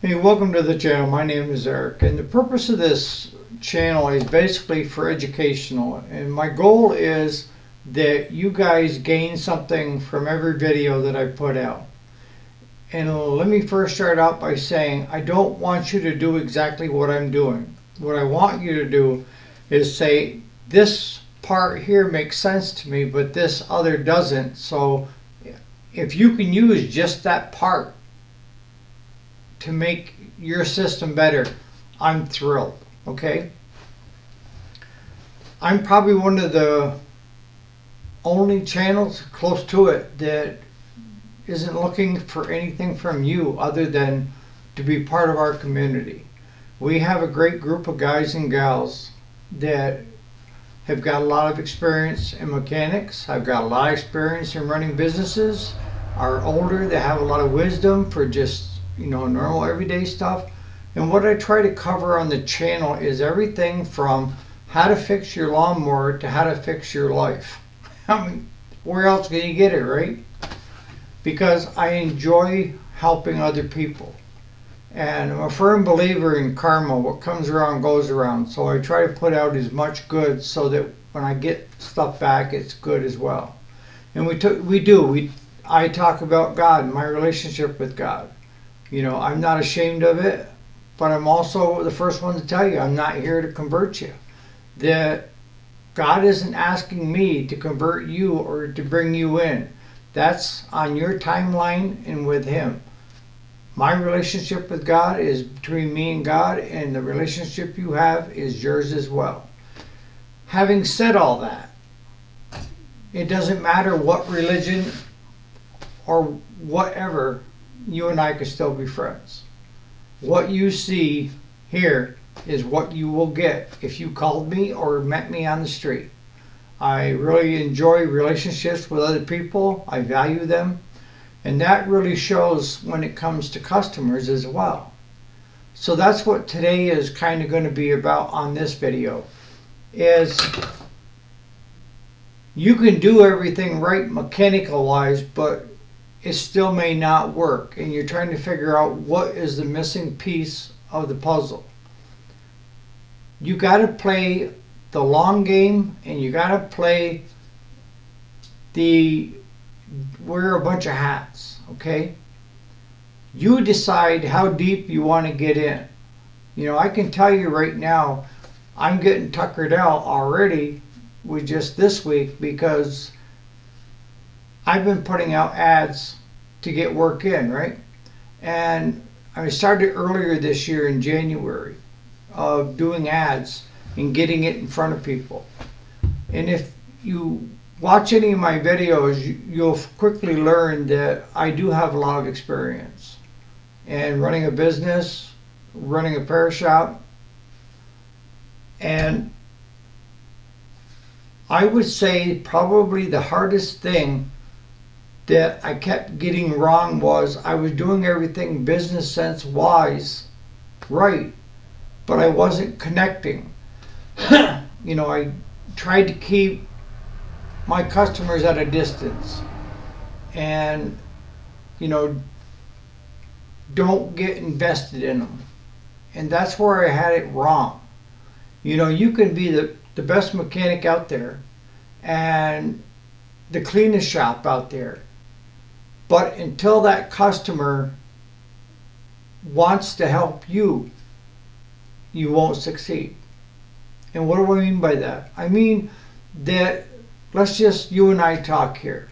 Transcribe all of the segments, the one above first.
Hey, welcome to the channel. My name is Eric, and the purpose of this channel is basically for educational. And my goal is that you guys gain something from every video that I put out. And let me first start out by saying I don't want you to do exactly what I'm doing. What I want you to do is say, this part here makes sense to me, but this other doesn't. So if you can use just that part to make your system better, I'm thrilled. Okay, I'm probably one of the only channels close to it that isn't looking for anything from you other than to be part of our community. We have a great group of guys and gals that have got a lot of experience in mechanics, have got a lot of experience in running businesses, are older, they have a lot of wisdom for just normal everyday stuff. And what I try to cover on the channel is everything from how to fix your lawnmower to how to fix your life. I mean, where else can you get it, right? Because I enjoy helping other people. And I'm a firm believer in karma. What comes around goes around. So I try to put out as much good so that when I get stuff back, it's good as well. And I talk about God and my relationship with God. I'm not ashamed of it, but I'm also the first one to tell you I'm not here to convert you. That God isn't asking me to convert you or to bring you in. That's on your timeline and with Him. My relationship with God is between me and God, and the relationship you have is yours as well. Having said all that, it doesn't matter what religion or whatever, you and I can still be friends. What you see here is what you will get if you called me or met me on the street. I really enjoy relationships with other people. I value them. And that really shows when it comes to customers as well. So that's what today is kind of going to be about on this video. Is you can do everything right mechanical wise, but it still may not work, and you're trying to figure out what is the missing piece of the puzzle. You got to play the long game, and you got to play wear a bunch of hats, okay? You decide how deep you want to get in. I can tell you right now, I'm getting tuckered out already with just this week because I've been putting out ads to get work in, right? And I started earlier this year in January of doing ads and getting it in front of people. And if you watch any of my videos, you'll quickly learn that I do have a lot of experience in running a business, running a repair shop, and I would say probably the hardest thing that I kept getting wrong was I was doing everything business sense wise right, but I wasn't connecting. I tried to keep my customers at a distance and don't get invested in them. And that's where I had it wrong. You can be the best mechanic out there and the cleanest shop out there, but until that customer wants to help you, you won't succeed. And what do I mean by that? I mean that, let's just you and I talk here.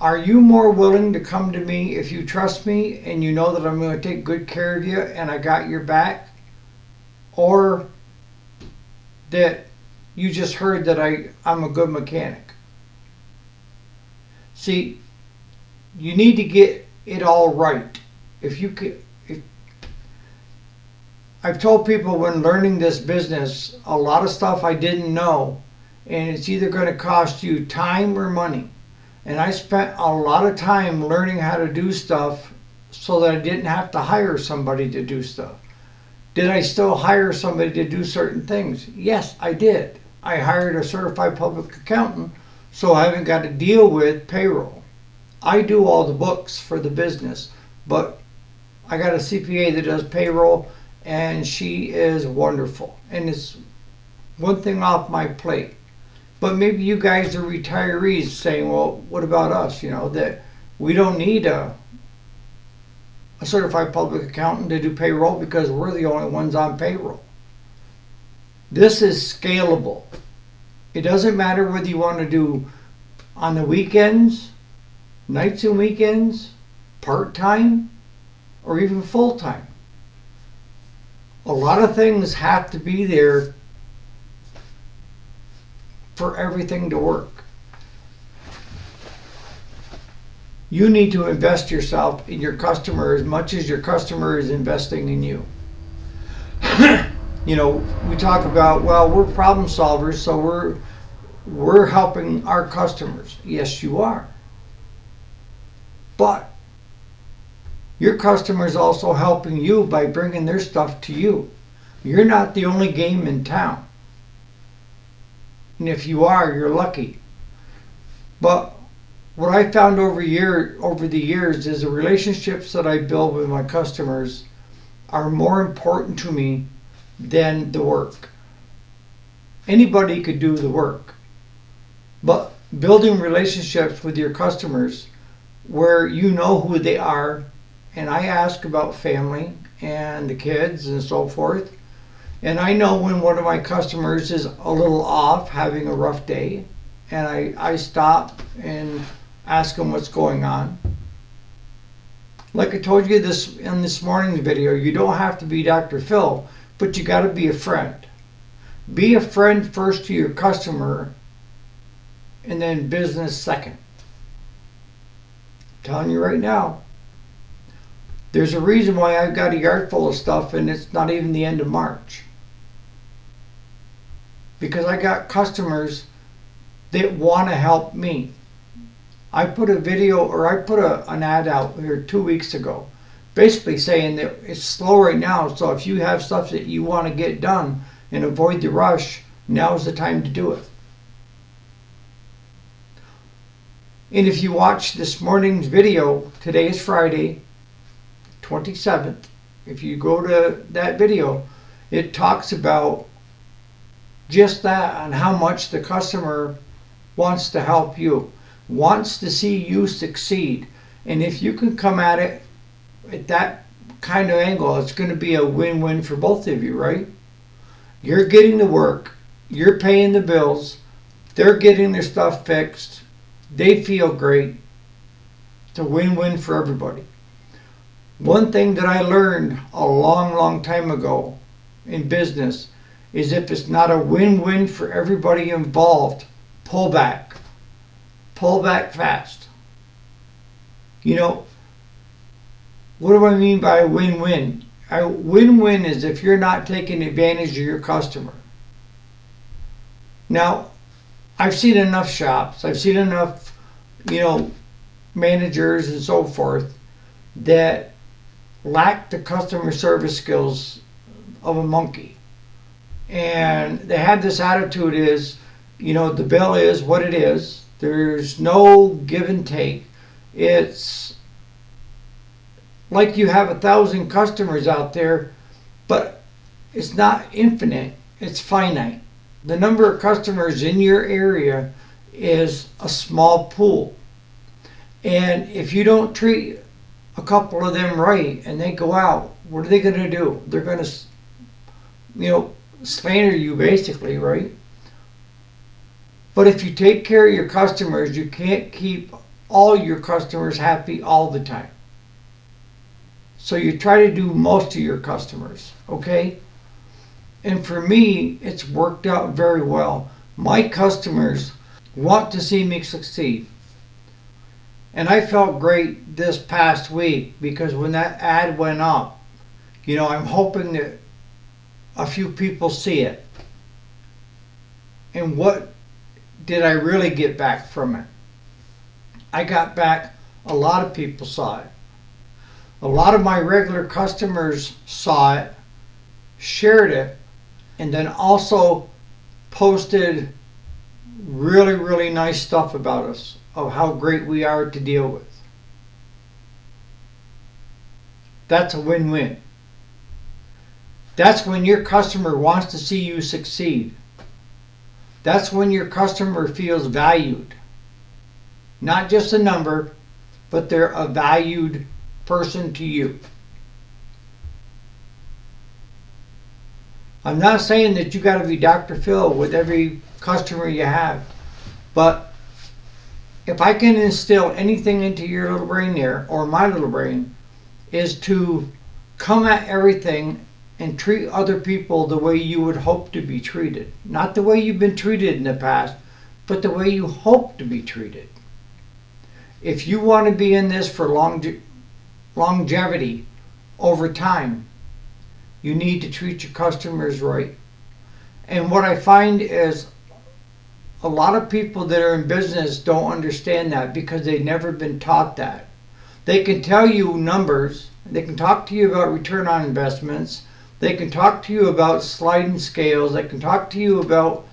Are you more willing to come to me if you trust me and you know that I'm going to take good care of you and I got your back? Or that you just heard that I'm a good mechanic? See, you need to get it all right. I've told people when learning this business, a lot of stuff I didn't know, and it's either going to cost you time or money. And I spent a lot of time learning how to do stuff so that I didn't have to hire somebody to do stuff. Did I still hire somebody to do certain things? Yes, I did. I hired a certified public accountant, so I haven't got to deal with payroll. I do all the books for the business, but I got a CPA that does payroll, and she is wonderful. And it's one thing off my plate. But maybe you guys are retirees saying, well, what about us? That we don't need a certified public accountant to do payroll because we're the only ones on payroll. This is scalable. It doesn't matter whether you want to do on the weekends, nights and weekends, part-time, or even full-time. A lot of things have to be there for everything to work. You need to invest yourself in your customer as much as your customer is investing in you. We talk about, well, we're problem solvers, so we're helping our customers. Yes, you are. But your customer is also helping you by bringing their stuff to you. You're not the only game in town. And if you are, you're lucky. But what I found over the years is the relationships that I build with my customers are more important to me than the work. Anybody could do the work. But building relationships with your customers where you know who they are, and I ask about family and the kids and so forth, and I know when one of my customers is a little off, having a rough day, and I stop and ask them what's going on. Like I told you in this morning's video, you don't have to be Dr. Phil, but you got to be a friend. Be a friend first to your customer, and then business second. I'm telling you right now, there's a reason why I've got a yard full of stuff and it's not even the end of March. Because I got customers that want to help me. I put an ad out here 2 weeks ago, basically saying that it's slow right now, so if you have stuff that you want to get done and avoid the rush, now's the time to do it. And if you watch this morning's video, today is Friday, 27th. If you go to that video, it talks about just that, on how much the customer wants to help you, wants to see you succeed. And if you can come at it at that kind of angle, it's going to be a win-win for both of you, right? You're getting the work, you're paying the bills, they're getting their stuff fixed, they feel great. It's a win-win for everybody. One thing that I learned a long, long time ago in business is if it's not a win-win for everybody involved, pull back. Pull back fast. What do I mean by a win-win? A win-win is if you're not taking advantage of your customer. Now, I've seen enough shops, I've seen enough, managers and so forth that lack the customer service skills of a monkey. And they have this attitude is, the bill is what it is. There's no give and take. It's like you have 1,000 customers out there, but it's not infinite, it's finite. The number of customers in your area is a small pool. And if you don't treat a couple of them right and they go out, what are they going to do? They're going to, slander you basically, right? But if you take care of your customers, you can't keep all your customers happy all the time. So you try to do most of your customers, okay? And for me, it's worked out very well. My customers want to see me succeed. And I felt great this past week because when that ad went up, I'm hoping that a few people see it. And what did I really get back from it? I got back, a lot of people saw it. A lot of my regular customers saw it, shared it, and then also posted really, really nice stuff about us, of how great we are to deal with. That's a win-win. That's when your customer wants to see you succeed. That's when your customer feels valued. Not just a number, but they're a valued person to you. I'm not saying that you got to be Dr. Phil with every customer you have, but if I can instill anything into your little brain there, or my little brain, is to come at everything and treat other people the way you would hope to be treated. Not the way you've been treated in the past, but the way you hope to be treated. If you want to be in this for longevity over time, you need to treat your customers right. And what I find is a lot of people that are in business don't understand that because they've never been taught that. They can tell you numbers, they can talk to you about return on investments, they can talk to you about sliding scales, they can talk to you about,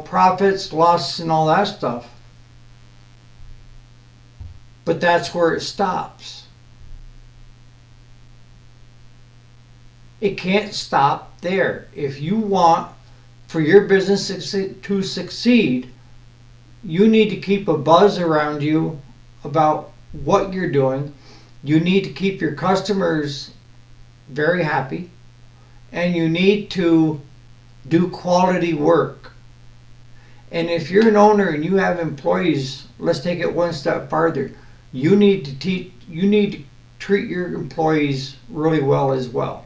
profits, losses, and all that stuff. But that's where it stops. It can't stop there. If you want for your business to succeed, you need to keep a buzz around you about what you're doing. You need to keep your customers very happy, and you need to do quality work. And if you're an owner and you have employees, let's take it one step farther. You need to treat your employees really well as well.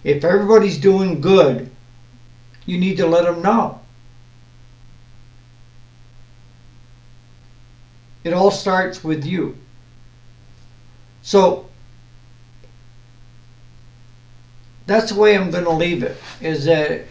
If everybody's doing good, you need to let them know. It all starts with you. So that's the way I'm going to leave it, is that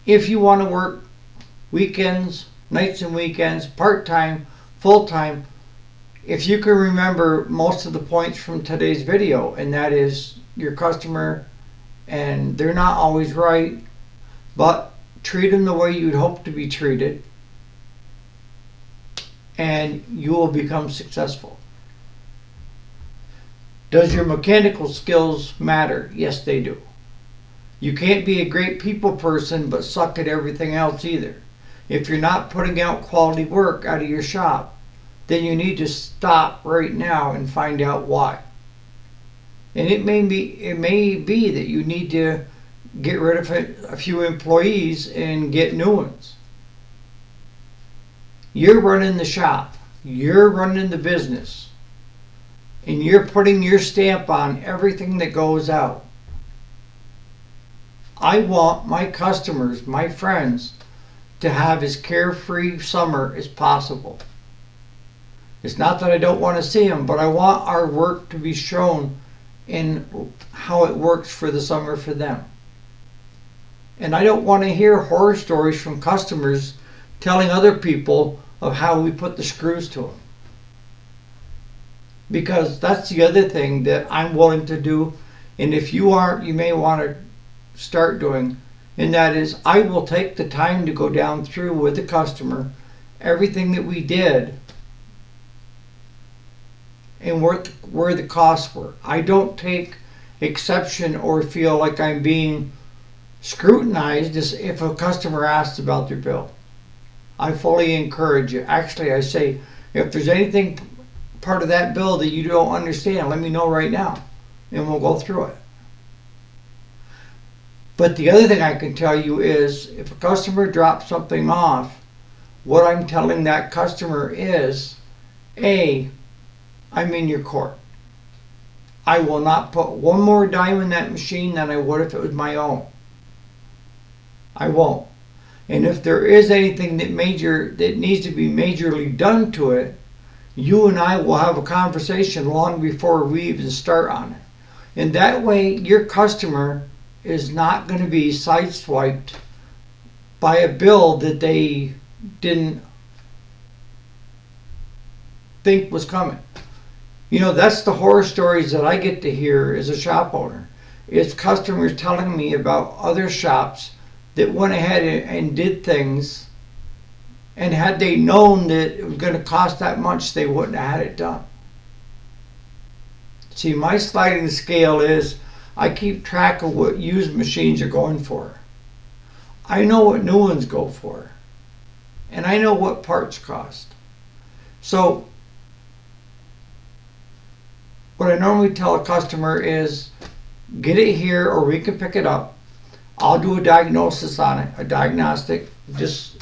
if you want to work weekends, nights and weekends, part-time, full-time, if you can remember most of the points from today's video, and that is your customer, and they're not always right, but treat them the way you'd hope to be treated, and you will become successful. Does your mechanical skills matter? Yes, they do. You can't be a great people person but suck at everything else either. If you're not putting out quality work out of your shop, then you need to stop right now and find out why. And it may be that you need to get rid of a few employees and get new ones. You're running the shop. You're running the business. And you're putting your stamp on everything that goes out. I want my customers, my friends, to have as carefree summer as possible. It's not that I don't want to see them, but I want our work to be shown in how it works for the summer for them. And I don't want to hear horror stories from customers telling other people of how we put the screws to them. Because that's the other thing that I'm willing to do, and if you aren't, you may want to start doing, and that is I will take the time to go down through with the customer everything that we did and where the costs were. I don't take exception or feel like I'm being scrutinized if a customer asks about their bill. I fully encourage you. Actually, I say, if there's anything part of that bill that you don't understand, let me know right now and we'll go through it. But the other thing I can tell you is if a customer drops something off, what I'm telling that customer is, A, I'm in your court. I will not put one more dime in that machine than I would if it was my own. I won't. And if there is anything that needs to be majorly done to it, you and I will have a conversation long before we even start on it. And that way your customer is not going to be sideswiped by a bill that they didn't think was coming. That's the horror stories that I get to hear as a shop owner. It's customers telling me about other shops that went ahead and did things, and had they known that it was going to cost that much, they wouldn't have had it done. See, my sliding scale is I keep track of what used machines are going for. I know what new ones go for. And I know what parts cost. So what I normally tell a customer is get it here or we can pick it up. I'll do a diagnosis on it, a diagnostic, just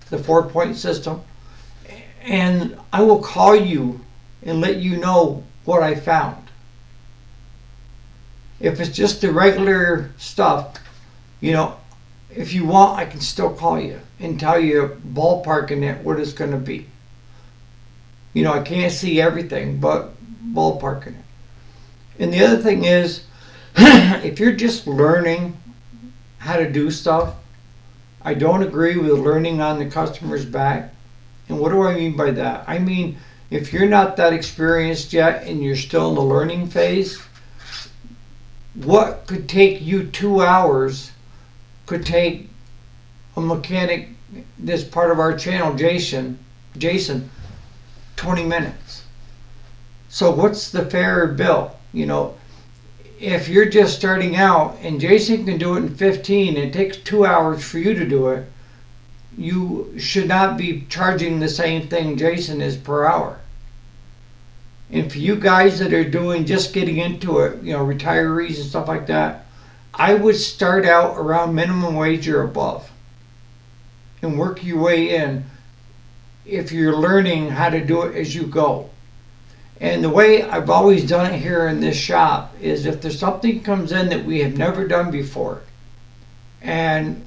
the 4-point system. And I will call you and let you know what I found. If it's just the regular stuff, if you want, I can still call you and tell you ballparking it what it's going to be. I can't see everything, but ballparking it. And the other thing is, if you're just learning how to do stuff, I don't agree with learning on the customer's back. And what do I mean by that? I mean, if you're not that experienced yet and you're still in the learning phase, what could take you 2 hours could take a mechanic that's part of our channel, Jason, 20 minutes. So what's the fair bill? If you're just starting out and Jason can do it in 15, it takes 2 hours for you to do it, you should not be charging the same thing Jason is per hour. And for you guys that are just getting into it, retirees and stuff like that, I would start out around minimum wage or above and work your way in if you're learning how to do it as you go. And the way I've always done it here in this shop is if there's something comes in that we have never done before and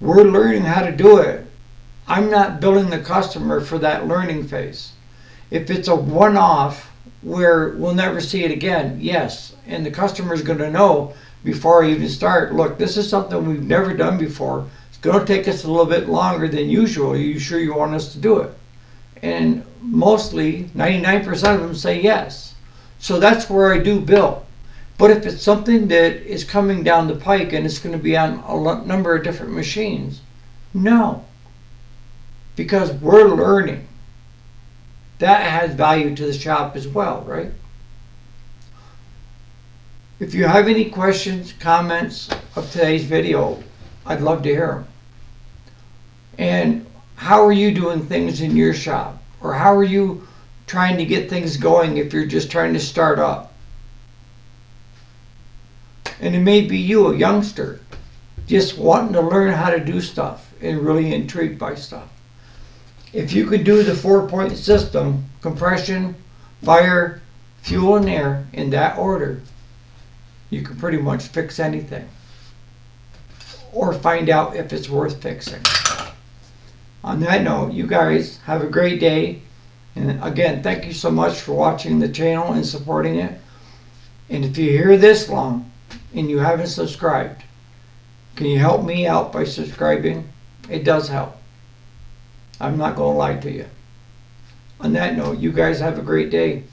we're learning how to do it, I'm not billing the customer for that learning phase. If it's a one-off where we'll never see it again, yes, and the customer's going to know before I even start, look, this is something we've never done before. It's going to take us a little bit longer than usual. Are you sure you want us to do it? And mostly, 99% of them say yes. So that's where I do bill. But if it's something that is coming down the pike and it's going to be on a number of different machines, no. Because we're learning. That has value to the shop as well, right? If you have any questions, comments of today's video, I'd love to hear them. And how are you doing things in your shop? Or how are you trying to get things going if you're just trying to start up? And it may be you, a youngster, just wanting to learn how to do stuff and really intrigued by stuff. If you could do the 4-point system, compression, fire, fuel, and air in that order, you can pretty much fix anything. Or find out if it's worth fixing. On that note, you guys have a great day. And again, thank you so much for watching the channel and supporting it. And if you hear this long and you haven't subscribed, can you help me out by subscribing? It does help. I'm not going to lie to you. On that note, you guys have a great day.